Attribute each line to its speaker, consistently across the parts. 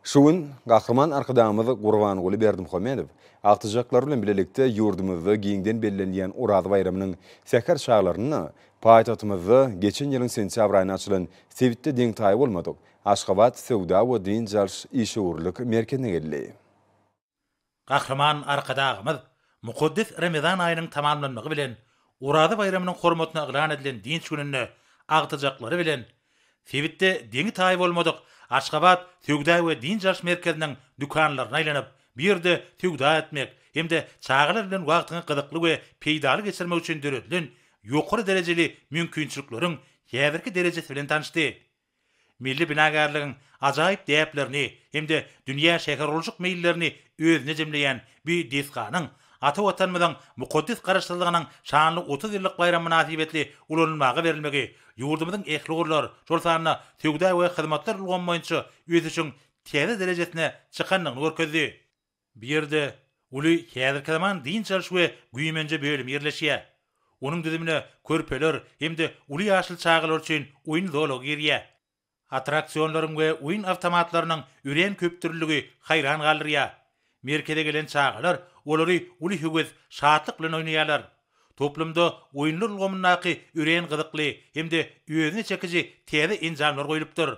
Speaker 1: Şuun gahryman arkadaşymyzy Gurbanuly Berdimuhammedow agtyjaklar bilen bilelikde ýurdumyzda giňden bellenýän Urazy bayramynyň säher şaglaryny paýtagtymyzda geçen ýylyň sentýabr aýyna açylan Sewitde deň taý bolmadyk. Aşgabat Sewda we din jarş işgörlük merkezine geldi.
Speaker 2: Gahryman arkadaşymyz Muqaddes Ramazan aýynyň tamamlanmagy bilen Urazy bayramynyň hormatyna ýylan edilen dinç gününi agtyjaklary bilen Sewitde deň taý bolmadyk. Aşgabat Sewda we din jarş merkeziniň dükanlaryna aýlanyp, bir ýerde sewda etmek hemde çağalar bilen wagtyny gyzykly we peýdaly geçirmek üçin döredilen ýokary derejeli mümkinçilikleriň häzirki derejesi bilen tanışdy. Milli binagarlygyň ajaýyp däplerini hemde dünýä şäheroljuk meýillerini özüne jemleýän bir desganyň ata watanymyzyň muqaddes garaşdyrlygynyň şanly 30 ýyllyk bayram münasibetli ulanmagy berilmegi ýurdumyzyň ehli gurlar şol sanyna sewda we hyzmatlar ulgan boýunça özü üçin täze derejesine çykanyny görkezdi. Bir ýerde uly häzirki zaman din çarş we güýmenje bölüm ýerleşýär. Onuň düzümine körpeler hemde uly ýaşyl çağalar üçin oýun zolog ýerýär. Attraksionlaryň we oýun awtomatlarynyň üren köptürlügi haýran galdyrýar. Merkeze gelen çağalar olary uly hügüz şatlyk bilen oýnaýarlar. Toplumda oýunlar ulgamynaky üren gyzykly hemde özüne çekiji täze enjamlar goýulypdyr.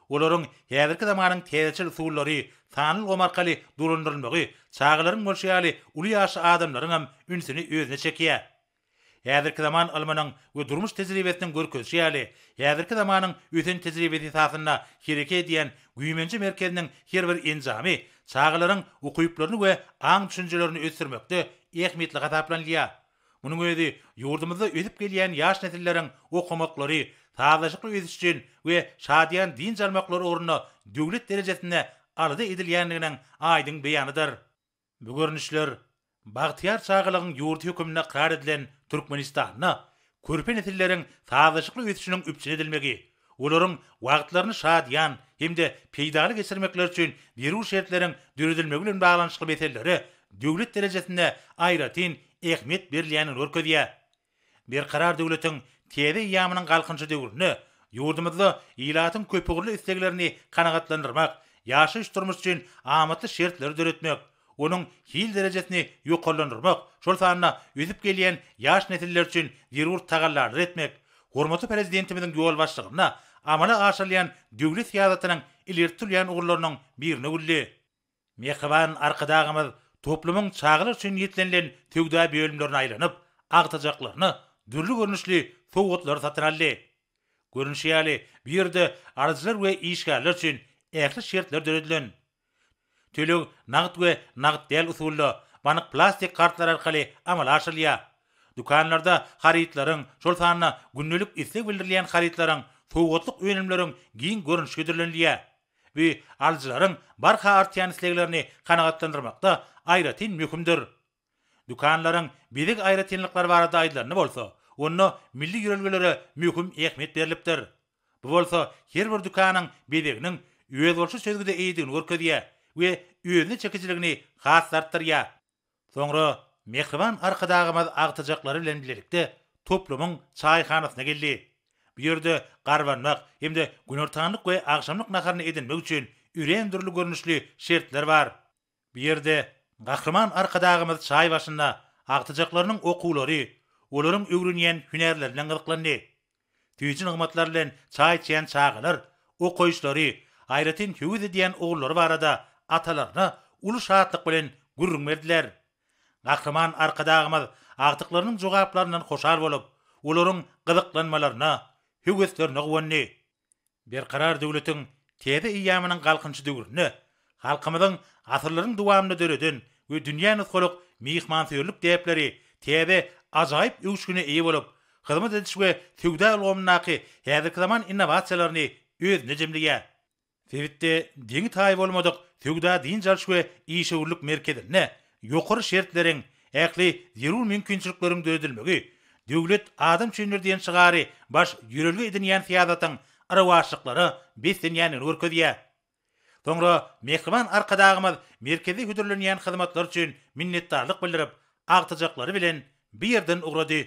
Speaker 2: Olaryň häzirki zamanyň täzeçil usullary sanly gomarkaly durundyrylmagy çağalaryň bolşýaly uly ýaşy adamlaryň hem ünsini özüne çekýär. Häzirki zaman almanyň we durmuş tejribesiniň görkezýäli, häzirki zamanyň öten tejribesi esasynda hereke edýän güýmenji merkeziniň her bir enjamy çağalaryň ukyplaryny we aň düşünjelerini ösürmekde ähmiýetli gataplanýar. Munyň özi ýurdumyzda ödip gelýän ýaş nesilleriň okumaklary, taýlaşykly öziş üçin we şadýan din jarmaklary oruny döwlet derejesinde alada edilýändiginiň aýdyň beýanydyr. Bu görnüşler Bagtyar çağalagyň ýurt hökümine karar edilen Türkmenistanyna körpe nesilleriň taýlaşykly özişiniň üpçün edilmegi, olaryň wagtlaryny şadýan hemde peýdaly geçirmekler üçin berүү şertleriň döredilmegi bilen baglanyşly meseleleri döwlet derejesinde aýratyn ähmiýet berilýänini görkezýär. Bir karar döwletiň täze ýamynyň galkynçy döwrüne ýurdumyzda ilatyň köpügürli isteklerini kanagatlandyrmak, ýaşaýyş durmuş üçin amatly şertler döretmek, onuň hil derejesini ýokarlandyrmak, şol sanyna ödip gelýän ýaş nesiller üçin berür tagallar etmek, hormatly prezidentimiziň ýol başlygyna amala aşyrýan döwlet siýasatynyň ilertilýän ugurlarynyň birini gülli. Mehriban arkadaşymyz toplumyň çağalar üçin ýetlenilen töwda bölümlerine aýlanyp, agtajaklaryny dürli görnüşli sowgatlar satyn aldy. Görnüşýäli bir ýerde arzylar we işgärler üçin ähli şertler döredilen. Tölüg nagt we nagt däl usulla banyk plastik kartlar arkaly amal aşyrýar. Dukanlarda haritlaryň, şol sanyna günnelik istek bildirilýän haritlaryň, sowgatlyk önümleriň giň görnüşe gedirilýär. We aljylaryň barha artýan isteklerini kanagatlandyrmakda aýratyn möhümdir. Dukanlaryň bizik aýratynlyklary barada aýdylany bolsa, onu milli ýörelgelere möhüm ähmiýet berilipdir. Bu bolsa her bir dukanyň biziginiň öýe bolşy sözgüde eýdigini görkezýär we özüne çekijiligini has artdyrýar. Soňra mehriban arkadaşymyz agtajaklary bilen bilelikde toplumyň çaýhanasyna geldi. Bu ýerde garbanmak hemde günortaňlyk we agşamlyk naharyny edinmek üçin üren dürli görnüşli şertler bar. Bu ýerde gahryman arkadaşymyz çaý başynda agtajaklarynyň okuwlary, olaryň öwrenýän hünerleri bilen gyzyklandy. Tüýjin hyzmatlar bilen çaý içýän çağalar, okuyuşlary, aýratyn hüwüz edýän ogullary barada atalaryna uly şatlyk bilen gurrun berdiler. Gahryman arkadaşymyz agtyklarynyň jogaplarynyň hoşal bolup, olaryň gyzyklanmalaryna, hüwüslerine gowany. Bir karar döwletiň täze ýamynyň galkynçy döwrüne, halkymyzyň asyrlaryň dowamyny döreden we dünýä nusgalyk mehmançyllyk däpleri täze ajaýyp öwüşgüne eýe bolup, hyzmat ediş we sewda ulgamynaky häzirki zaman innovasiýalaryny özüne jemleýär. Sewitde deň taý bolmadyk sewda din jarş we işgörlük merkezine ýokary şertleriň, ähli zerur mümkinçilikleriň döredilmegi, döwlet adam çynlerden çygary baş ýörelge edinýän siýasatyň arawaşlyklary beslenýänini görkezýär. Soňra mehriban arkadaşymyz merkezi hüdürlenýän hyzmatlar üçin minnetdarlyk bildirip, agtajaklary bilen bir ýerden ugrady.